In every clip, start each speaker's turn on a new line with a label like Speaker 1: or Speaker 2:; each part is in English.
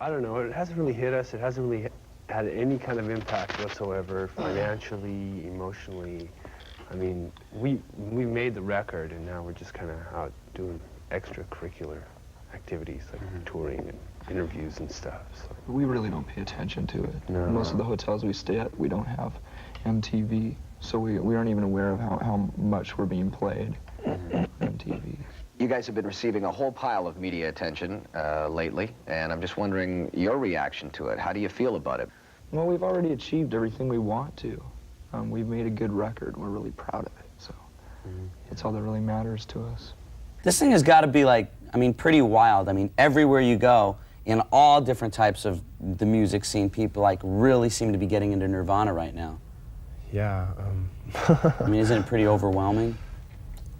Speaker 1: I don't know, it hasn't really hit us. It hasn't really had any kind of impact whatsoever, financially, emotionally. I mean, we made the record, and now we're just kind of out doing extracurricular activities like touring and interviews and stuff. So.
Speaker 2: We really don't pay attention to it.
Speaker 1: No.
Speaker 2: Most of the hotels we stay at, we don't have MTV, so we aren't even aware of how much we're being played on MTV.
Speaker 3: You guys have been receiving a whole pile of media attention lately, and I'm just wondering your reaction to it. How do you feel about it?
Speaker 2: Well, we've already achieved everything we want to. We've made a good record. We're really proud of it, so it's all that really matters to us.
Speaker 4: This thing has got to be, like, I mean, pretty wild. I mean, everywhere you go, in all different types of the music scene, people, like, really seem to be getting into Nirvana right now.
Speaker 5: Yeah.
Speaker 4: I mean, isn't it pretty overwhelming?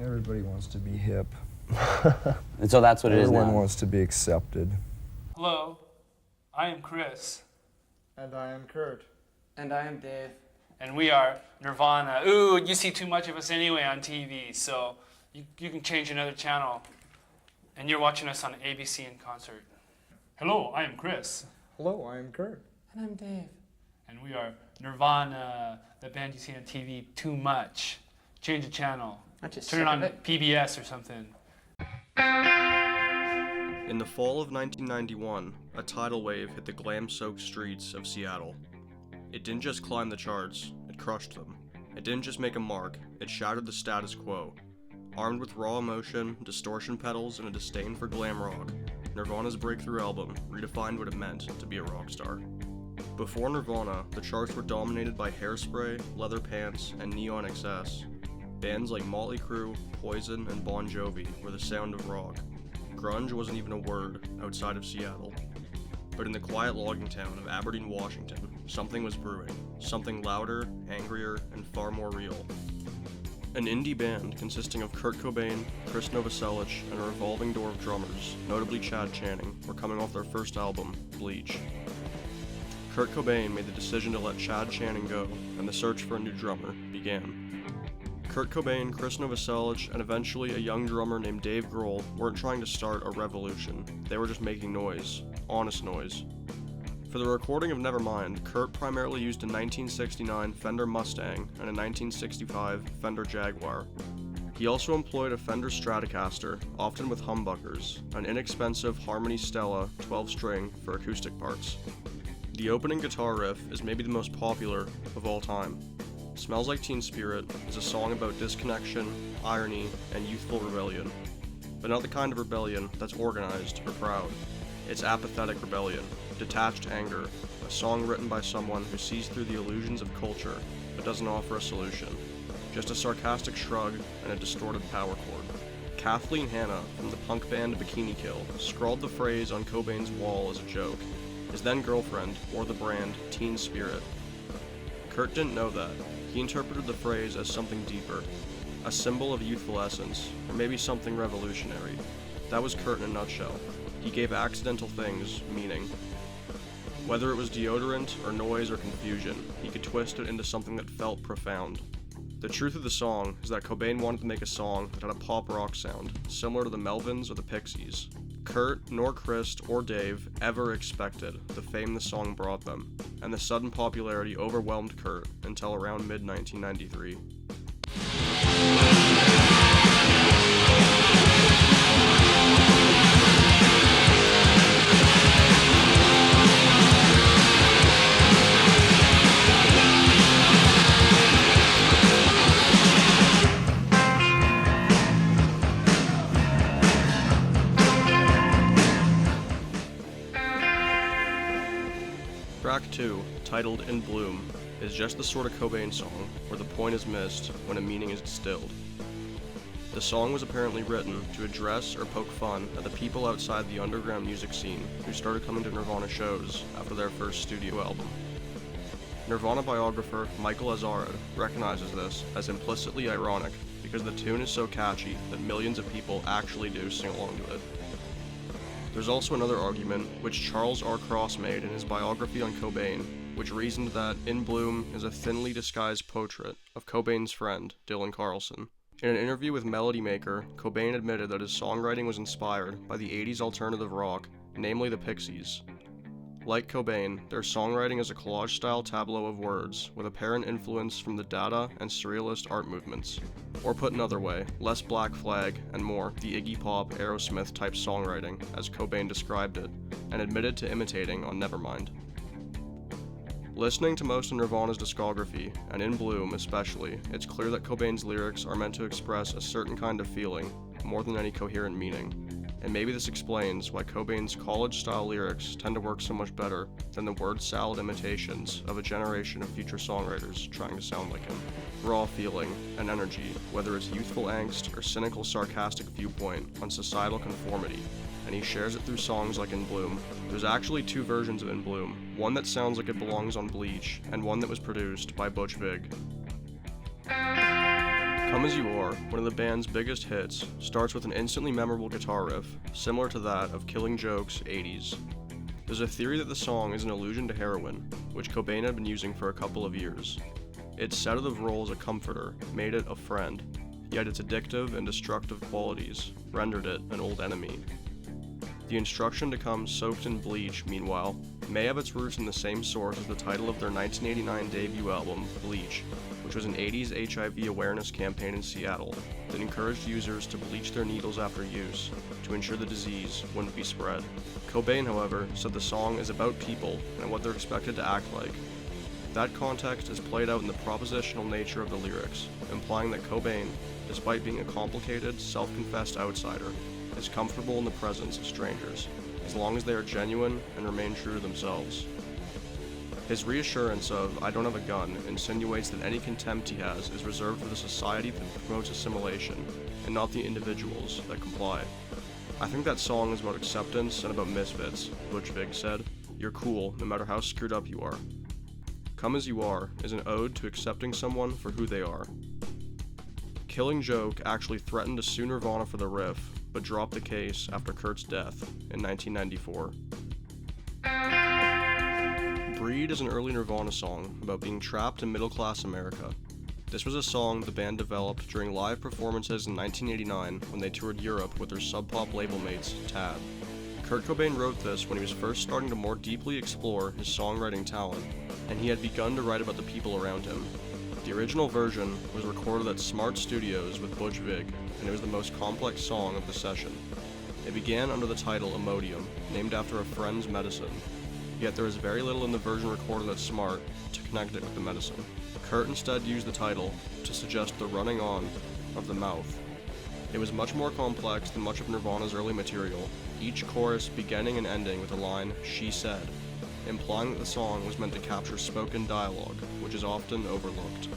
Speaker 5: Everybody wants to be hip.
Speaker 4: And so that's what it is now.
Speaker 5: Everyone wants to be accepted.
Speaker 6: Hello, I am Chris.
Speaker 7: And I am Kurt.
Speaker 8: And I am Dave.
Speaker 6: And we are Nirvana. Ooh, you see too much of us anyway on TV, so you can change another channel. And you're watching us on ABC in concert. Hello, I am Chris.
Speaker 7: Hello, I am Kurt.
Speaker 8: And I'm Dave.
Speaker 6: And we are Nirvana, the band you see on TV too much. Change the channel. Turn it on PBS or something.
Speaker 9: In the fall of 1991, a tidal wave hit the glam-soaked streets of Seattle. It didn't just climb the charts, it crushed them. It didn't just make a mark, it shattered the status quo. Armed with raw emotion, distortion pedals, and a disdain for glam rock, Nirvana's breakthrough album redefined what it meant to be a rock star. Before Nirvana, the charts were dominated by Hairspray, Leather Pants, and Neon XS. Bands like Motley Crue, Poison, and Bon Jovi were the sound of rock. Grunge wasn't even a word outside of Seattle. But in the quiet logging town of Aberdeen, Washington, something was brewing. Something louder, angrier, and far more real. An indie band consisting of Kurt Cobain, Chris Novoselic, and a revolving door of drummers, notably Chad Channing, were coming off their first album, Bleach. Kurt Cobain made the decision to let Chad Channing go, and the search for a new drummer began. Kurt Cobain, Chris Novoselic, and eventually a young drummer named Dave Grohl weren't trying to start a revolution. They were just making noise. Honest noise. For the recording of Nevermind, Kurt primarily used a 1969 Fender Mustang and a 1965 Fender Jaguar. He also employed a Fender Stratocaster, often with humbuckers, an inexpensive Harmony Stella 12-string for acoustic parts. The opening guitar riff is maybe the most popular of all time. Smells Like Teen Spirit is a song about disconnection, irony, and youthful rebellion. But not the kind of rebellion that's organized or proud. It's apathetic rebellion, detached anger, a song written by someone who sees through the illusions of culture but doesn't offer a solution. Just a sarcastic shrug and a distorted power chord. Kathleen Hanna from the punk band Bikini Kill scrawled the phrase on Cobain's wall as a joke. His then girlfriend wore the brand Teen Spirit. Kurt didn't know that. He interpreted the phrase as something deeper, a symbol of youthful essence, or maybe something revolutionary. That was Kurt in a nutshell. He gave accidental things meaning. Whether it was deodorant, or noise, or confusion, he could twist it into something that felt profound. The truth of the song is that Cobain wanted to make a song that had a pop rock sound, similar to the Melvins or the Pixies. Kurt, nor Chris, or Dave ever expected the fame the song brought them, and the sudden popularity overwhelmed Kurt until around mid-1993. Track 2, titled In Bloom, is just the sort of Cobain song where the point is missed when a meaning is distilled. The song was apparently written to address or poke fun at the people outside the underground music scene who started coming to Nirvana shows after their first studio album. Nirvana biographer Michael Azarad recognizes this as implicitly ironic because the tune is so catchy that millions of people actually do sing along to it. There's also another argument, which Charles R. Cross made in his biography on Cobain, which reasoned that In Bloom is a thinly disguised portrait of Cobain's friend, Dylan Carlson. In an interview with Melody Maker, Cobain admitted that his songwriting was inspired by the 80s alternative rock, namely the Pixies. Like Cobain, their songwriting is a collage-style tableau of words with apparent influence from the Dada and Surrealist art movements. Or put another way, less Black Flag and more the Iggy Pop, Aerosmith type songwriting, as Cobain described it, and admitted to imitating on Nevermind. Listening to most of Nirvana's discography, and In Bloom especially, it's clear that Cobain's lyrics are meant to express a certain kind of feeling, more than any coherent meaning. And maybe this explains why Cobain's college-style lyrics tend to work so much better than the word salad imitations of a generation of future songwriters trying to sound like him. Raw feeling and energy, whether it's youthful angst or cynical sarcastic viewpoint on societal conformity, and he shares it through songs like In Bloom. There's actually two versions of In Bloom, one that sounds like it belongs on Bleach, and one that was produced by Butch Vig. Come As You Are, one of the band's biggest hits, starts with an instantly memorable guitar riff, similar to that of Killing Joke's 80s. There's a theory that the song is an allusion to heroin, which Cobain had been using for a couple of years. Its sedative role as a comforter made it a friend, yet its addictive and destructive qualities rendered it an old enemy. The instruction to come soaked in bleach, meanwhile, may have its roots in the same source as the title of their 1989 debut album, Bleach, which was an 80s HIV awareness campaign in Seattle that encouraged users to bleach their needles after use to ensure the disease wouldn't be spread. Cobain, however, said the song is about people and what they're expected to act like. That context is played out in the propositional nature of the lyrics, implying that Cobain, despite being a complicated, self-confessed outsider, is comfortable in the presence of strangers, as long as they are genuine and remain true to themselves. His reassurance of, "I don't have a gun," insinuates that any contempt he has is reserved for the society that promotes assimilation, and not the individuals that comply. "I think that song is about acceptance and about misfits," Butch Vig said. "You're cool, no matter how screwed up you are." Come As You Are is an ode to accepting someone for who they are. Killing Joke actually threatened to sue Nirvana for the riff, but dropped the case after Kurt's death in 1994. Breed is an early Nirvana song about being trapped in middle-class America. This was a song the band developed during live performances in 1989 when they toured Europe with their Sub Pop label mates, Tab. Kurt Cobain wrote this when he was first starting to more deeply explore his songwriting talent, and he had begun to write about the people around him. The original version was recorded at Smart Studios with Butch Vig, and it was the most complex song of the session. It began under the title Imodium, named after a friend's medicine, yet there is very little in the version recorded at Smart to connect it with the medicine. Kurt instead used the title to suggest the running on of the mouth. It was much more complex than much of Nirvana's early material, each chorus beginning and ending with the line, "She said," implying that the song was meant to capture spoken dialogue, which is often overlooked.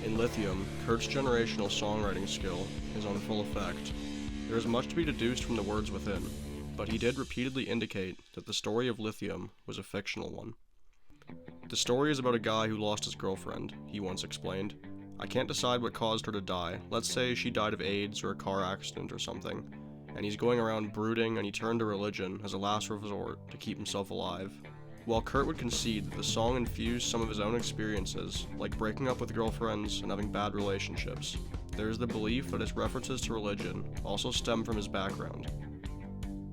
Speaker 9: In Lithium, Kurt's generational songwriting skill is on full effect. There is much to be deduced from the words within, but he did repeatedly indicate that the story of Lithium was a fictional one. "The story is about a guy who lost his girlfriend," he once explained. "I can't decide what caused her to die. Let's say she died of AIDS or a car accident or something. And he's going around brooding, and he turned to religion as a last resort to keep himself alive." While Kurt would concede that the song infused some of his own experiences, like breaking up with girlfriends and having bad relationships, there is the belief that his references to religion also stem from his background.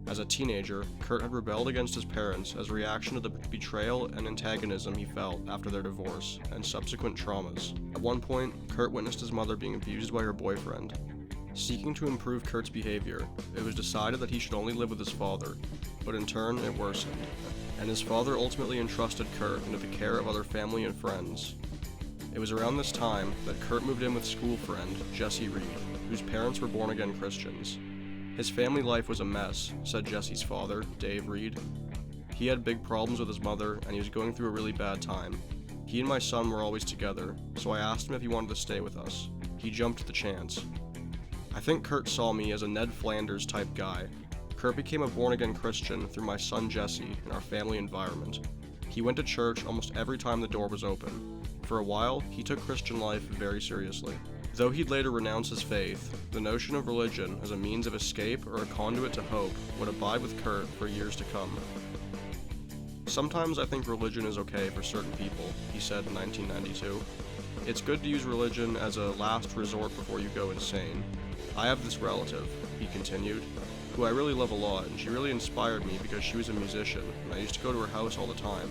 Speaker 9: As a teenager, Kurt had rebelled against his parents as a reaction to the betrayal and antagonism he felt after their divorce and subsequent traumas. At one point, Kurt witnessed his mother being abused by her boyfriend. Seeking to improve Kurt's behavior, it was decided that he should only live with his father, but in turn it worsened, and his father ultimately entrusted Kurt into the care of other family and friends. It was around this time that Kurt moved in with school friend Jesse Reed, whose parents were born-again Christians. His family life was a mess, said Jesse's father, Dave Reed. He had big problems with his mother, and he was going through a really bad time. He and my son were always together, so I asked him if he wanted to stay with us. He jumped at the chance. I think Kurt saw me as a Ned Flanders type guy. Kurt became a born-again Christian through my son Jesse and our family environment. He went to church almost every time the door was open. For a while, he took Christian life very seriously. Though he'd later renounce his faith, the notion of religion as a means of escape or a conduit to hope would abide with Kurt for years to come. "Sometimes I think religion is okay for certain people," he said in 1992. "It's good to use religion as a last resort before you go insane. I have this relative," he continued. who I really love a lot, and she really inspired me because she was a musician, and I used to go to her house all the time.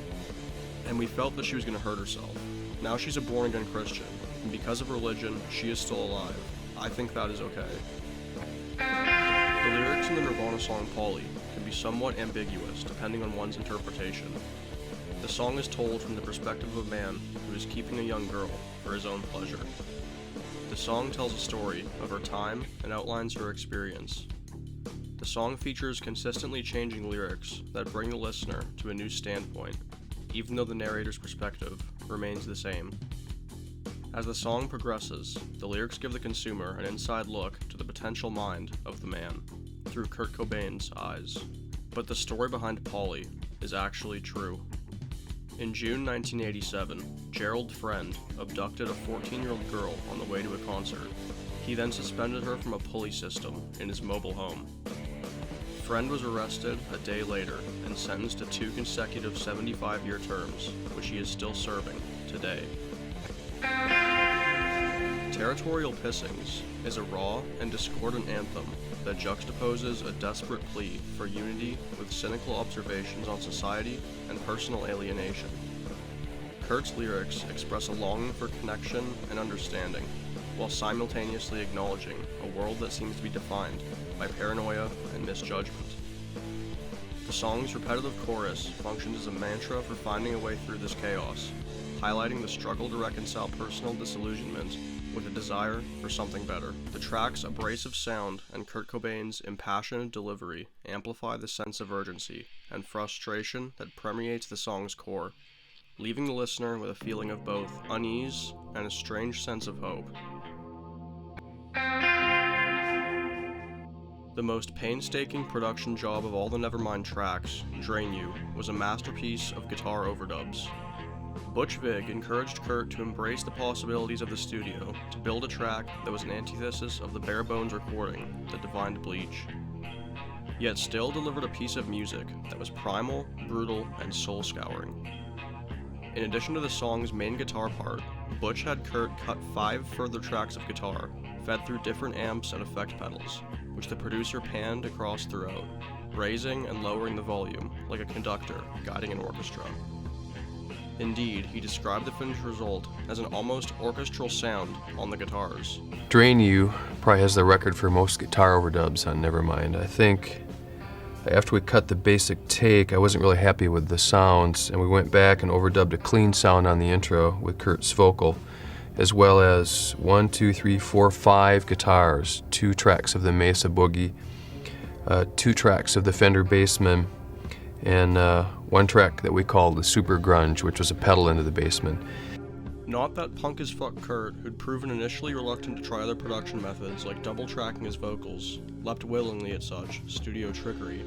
Speaker 9: And we felt that she was going to hurt herself. Now she's a born-again Christian, and because of religion, she is still alive. I think that is okay. The lyrics in the Nirvana song Polly can be somewhat ambiguous depending on one's interpretation. The song is told from the perspective of a man who is keeping a young girl for his own pleasure. The song tells a story of her time and outlines her experience. The song features consistently changing lyrics that bring the listener to a new standpoint, even though the narrator's perspective remains the same. As the song progresses, the lyrics give the consumer an inside look to the potential mind of the man, through Kurt Cobain's eyes. But the story behind Polly is actually true. In June 1987, Gerald Friend abducted a 14-year-old girl on the way to a concert. He then suspended her from a pulley system in his mobile home. Friend was arrested a day later and sentenced to 2 consecutive 75-year terms, which he is still serving today. Territorial Pissings is a raw and discordant anthem that juxtaposes a desperate plea for unity with cynical observations on society and personal alienation. Kurt's lyrics express a longing for connection and understanding, while simultaneously acknowledging a world that seems to be defined by paranoia and misjudgment. The song's repetitive chorus functions as a mantra for finding a way through this chaos, highlighting the struggle to reconcile personal disillusionment with a desire for something better. The track's abrasive sound and Kurt Cobain's impassioned delivery amplify the sense of urgency and frustration that permeates the song's core, leaving the listener with a feeling of both unease and a strange sense of hope. The most painstaking production job of all the Nevermind tracks, Drain You, was a masterpiece of guitar overdubs. Butch Vig encouraged Kurt to embrace the possibilities of the studio to build a track that was an antithesis of the bare-bones recording that defined Bleach, yet still delivered a piece of music that was primal, brutal, and soul-scouring. In addition to the song's main guitar part, Butch had Kurt cut 5 further tracks of guitar, fed through different amps and effect pedals, which the producer panned across throughout, raising and lowering the volume like a conductor guiding an orchestra. Indeed, he described the finished result as an almost orchestral sound on the guitars.
Speaker 10: Drain You probably has the record for most guitar overdubs on Nevermind. I think after we cut the basic take, I wasn't really happy with the sounds, and we went back and overdubbed a clean sound on the intro with Kurt's vocal, as well as 1, 2, 3, 4, 5 guitars, 2 tracks of the Mesa Boogie, 2 tracks of the Fender Bassman, and 1 track that we called the Super Grunge, which was a pedal into the Bassman.
Speaker 9: Not that punk as fuck Kurt, who'd proven initially reluctant to try other production methods like double tracking his vocals, leapt willingly at such studio trickery.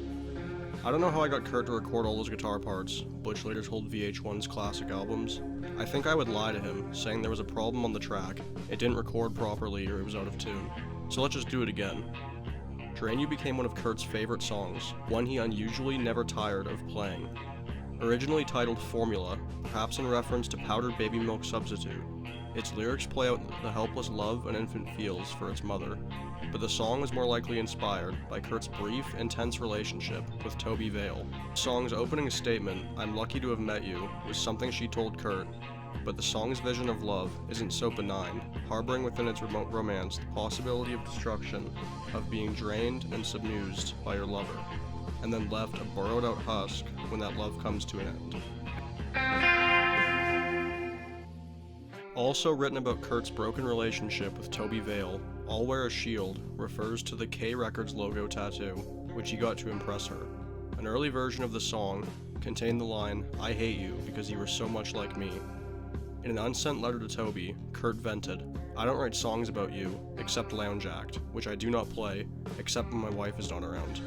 Speaker 9: I don't know how I got Kurt to record all those guitar parts, Butch later told VH1's Classic Albums. I think I would lie to him, saying there was a problem on the track, it didn't record properly or it was out of tune. So let's just do it again. Drain You became one of Kurt's favorite songs, one he unusually never tired of playing. Originally titled Formula, perhaps in reference to powdered baby milk substitute, its lyrics play out the helpless love an infant feels for its mother, but the song is more likely inspired by Kurt's brief, intense relationship with Toby Vale. The song's opening statement, "I'm lucky to have met you," was something she told Kurt, but the song's vision of love isn't so benign, harboring within its remote romance the possibility of destruction, of being drained and submused by your lover, and then left a burrowed-out husk when that love comes to an end. Also written about Kurt's broken relationship with Toby Vale, I'll Wear a Shield refers to the K Records logo tattoo, which he got to impress her. An early version of the song contained the line, "I hate you because you were so much like me." In an unsent letter to Toby, Kurt vented, "I don't write songs about you, except Lounge Act, which I do not play, except when my wife is not around."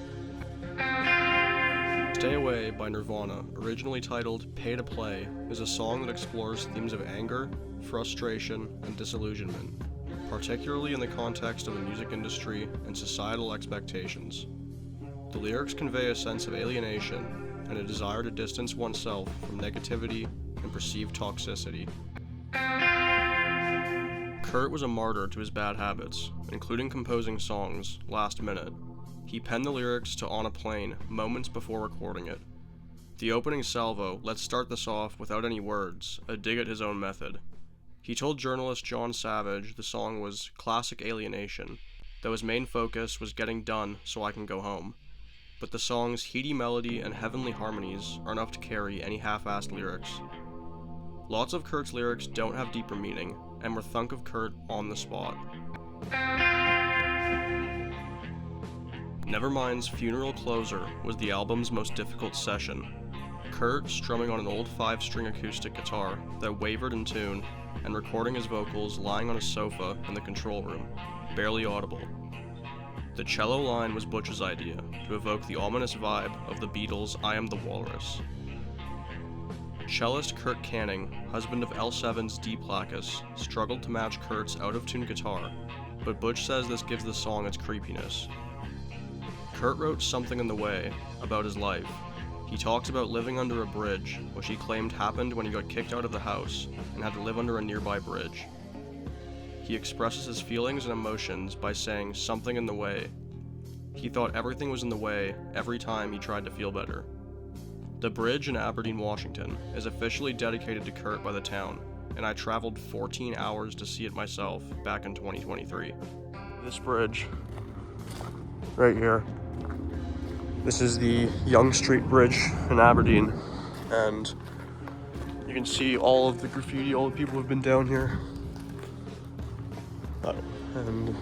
Speaker 9: Stay Away by Nirvana, originally titled Pay to Play, is a song that explores themes of anger, frustration, and disillusionment, particularly in the context of the music industry and societal expectations. The lyrics convey a sense of alienation and a desire to distance oneself from negativity and perceived toxicity. Kurt was a martyr to his bad habits, including composing songs last minute. He penned the lyrics to On a Plane moments before recording it. The opening salvo, "Let's Start This Off Without Any Words," a dig at his own method. He told journalist John Savage the song was classic alienation, though his main focus was getting done so I can go home. But the song's heady melody and heavenly harmonies are enough to carry any half-assed lyrics. Lots of Kurt's lyrics don't have deeper meaning, and were thunk of Kurt on the spot. Nevermind's funeral closer was the album's most difficult session. Kurt strumming on an old 5-string acoustic guitar that wavered in tune, and recording his vocals lying on a sofa in the control room, barely audible. The cello line was Butch's idea, to evoke the ominous vibe of the Beatles' I Am the Walrus. Cellist Kurt Canning, husband of L7's D Placus, struggled to match Kurt's out-of-tune guitar, but Butch says this gives the song its creepiness. Kurt wrote Something in the Way about his life. He talks about living under a bridge, which he claimed happened when he got kicked out of the house and had to live under a nearby bridge. He expresses his feelings and emotions by saying something in the way. He thought everything was in the way every time he tried to feel better. The bridge in Aberdeen, Washington is officially dedicated to Kurt by the town, and I traveled 14 hours to see it myself back in 2023. This bridge, right here, this is the Yonge Street Bridge in Aberdeen, and you can see all of the graffiti, all the people who have been down here. And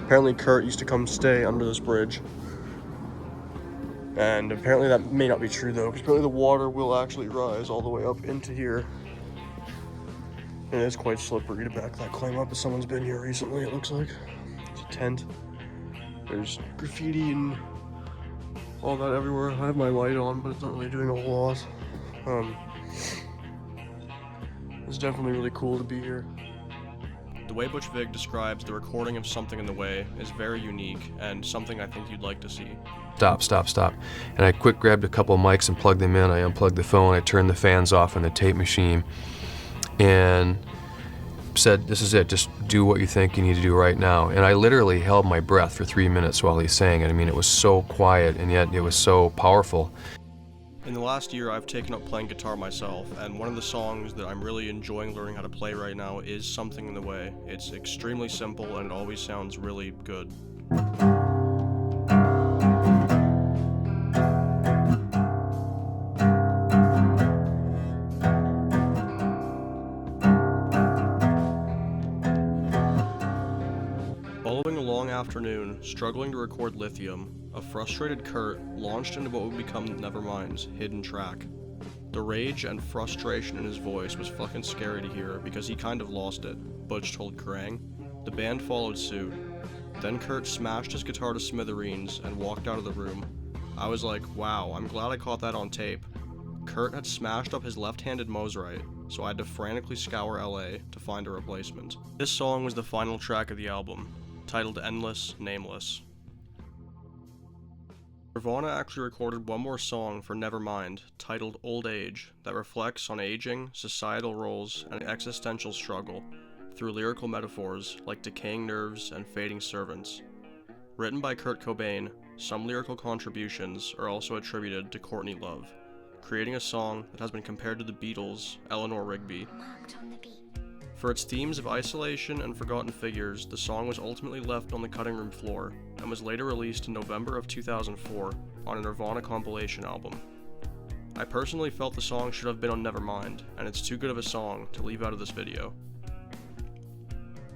Speaker 9: apparently Kurt used to come stay under this bridge. And apparently that may not be true though, because apparently the water will actually rise all the way up into here. And it is quite slippery to back that claim up, as someone's been here recently, it looks like. It's a tent. There's graffiti and all that everywhere. I have my light on, but it's not really doing a whole lot. It's definitely really cool to be here. The way Butch Vig describes the recording of Something in the Way is very unique, and something I think you'd like to see.
Speaker 10: Stop. And I quick grabbed a couple mics and plugged them in. I unplugged the phone, I turned the fans off on the tape machine, and said, this is it, just do what you think you need to do right now. And I literally held my breath for 3 minutes while he sang it. I mean, it was so quiet, and yet it was so powerful.
Speaker 9: In the last year, I've taken up playing guitar myself, and one of the songs that I'm really enjoying learning how to play right now is Something in the Way. It's extremely simple, and it always sounds really good. Following a long afternoon, struggling to record Lithium, a frustrated Kurt launched into what would become Nevermind's hidden track. The rage and frustration in his voice was fucking scary to hear because he kind of lost it, Butch told Kerrang. The band followed suit. Then Kurt smashed his guitar to smithereens and walked out of the room. I was like, wow, I'm glad I caught that on tape. Kurt had smashed up his left-handed Mosrite, so I had to frantically scour LA to find a replacement. This song was the final track of the album, titled Endless, Nameless. Nirvana actually recorded one more song for Nevermind, titled Old Age, that reflects on aging, societal roles, and existential struggle, through lyrical metaphors like decaying nerves and fading servants. Written by Kurt Cobain, some lyrical contributions are also attributed to Courtney Love, creating a song that has been compared to the Beatles' Eleanor Rigby. For its themes of isolation and forgotten figures, the song was ultimately left on the cutting room floor, and was later released in November of 2004 on a Nirvana compilation album. I personally felt the song should have been on Nevermind, and it's too good of a song to leave out of this video.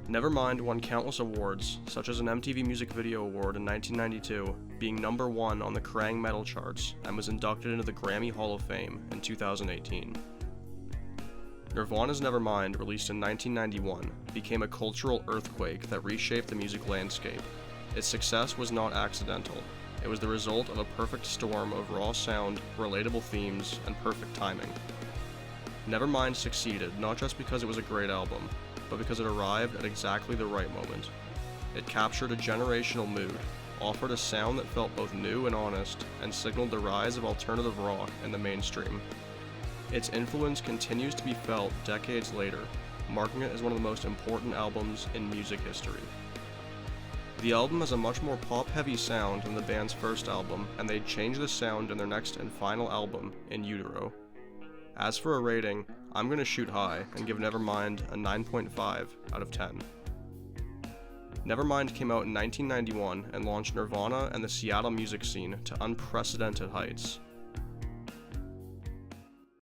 Speaker 9: Nevermind won countless awards, such as an MTV Music Video Award in 1992, being #1 on the Kerrang Metal charts, and was inducted into the Grammy Hall of Fame in 2018. Nirvana's Nevermind, released in 1991, became a cultural earthquake that reshaped the music landscape. Its success was not accidental. It was the result of a perfect storm of raw sound, relatable themes, and perfect timing. Nevermind succeeded not just because it was a great album, but because it arrived at exactly the right moment. It captured a generational mood, offered a sound that felt both new and honest, and signaled the rise of alternative rock in the mainstream. Its influence continues to be felt decades later, marking it as one of the most important albums in music history. The album has a much more pop-heavy sound than the band's first album, and they changed the sound in their next and final album, In Utero. As for a rating, I'm going to shoot high and give Nevermind a 9.5 out of 10. Nevermind came out in 1991 and launched Nirvana and the Seattle music scene to unprecedented heights.